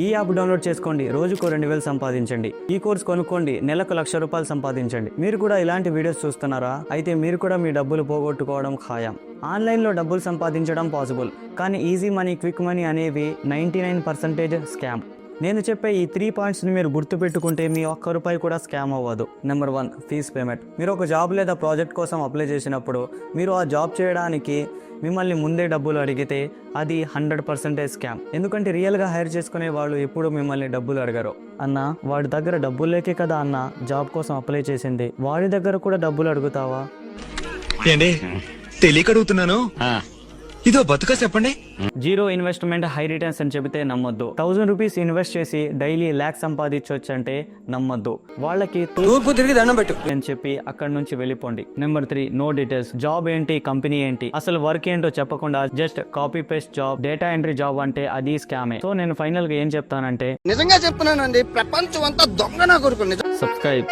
ఈ app download చేసుకోండి, రోజుకు 2000 సంపాదించండి. ఈ కోర్స్ కొనుక్కోండి, నెలకు ₹1,00,000 సంపాదించండి. మీరు కూడా ఇలాంటి వీడియోస్ చూస్తున్నారా? అయితే మీరు కూడా మీ డబ్బులు పోగొట్టుకోవడం ఖాయం. ఆన్లైన్లో డబ్బులు సంపాదించడం పాసిబుల్, కానీ ఈజీ మనీ, క్విక్ మనీ అనేవి 99% స్కామ్. నేను చెప్పే ఈ 3 పాయింట్స్ని మీరు గుర్తుపెట్టుకుంటే మీ ₹1 కూడా స్కామ్ అవ్వదు. Number 1, fees payment. మీరు ఒక జాబ్ లేదా ప్రాజెక్ట్ కోసం అప్లై చేసినప్పుడు మీరు ఆ జాబ్ చేయడానికి మిమ్మల్ని ముందే డబ్బులు అడిగితే అది 100% స్కామ్. ఎందుకంటే రియల్గా హైర్ చేసుకునే వాళ్ళు ఎప్పుడు మిమ్మల్ని డబ్బులు అడగరు. అన్న, వాడి దగ్గర డబ్బులు లేకే కదా అన్న జాబ్ కోసం అప్లై చేసింది, వాడి దగ్గర కూడా డబ్బులు అడుగుతావా? ఏండి తెలియక అడుగుతున్నాను, ఇదో బతుక చెప్పండి. జీరో ఇన్వెస్ట్మెంట్ హై రిటర్న్స్ అని చెబితే నమ్మొద్దు. ₹1000 ఇన్వెస్ట్ చేసి డైలీ lakhs సంపాదించవచ్చు అంటే నమ్మొద్దు. వాళ్ళకి తూర్పు తిరిగి దండం పెట్టు అని చెప్పి అక్కడి నుంచి వెళ్ళిపోండి. Number 3, no details. జాబ్ ఏంటి, కంపెనీ ఏంటి, అసలు వర్క్ ఏంటో చెప్పకుండా just copy paste job, data entry job అంటే అది స్కామే. సో నేను ఫైనల్ గా ఏం చెప్తానంటే, నిజంగా చెప్తున్నానండి, ప్రపంచం అంతా దొంగ నా కొడుకు. సబ్స్క్రైబ్.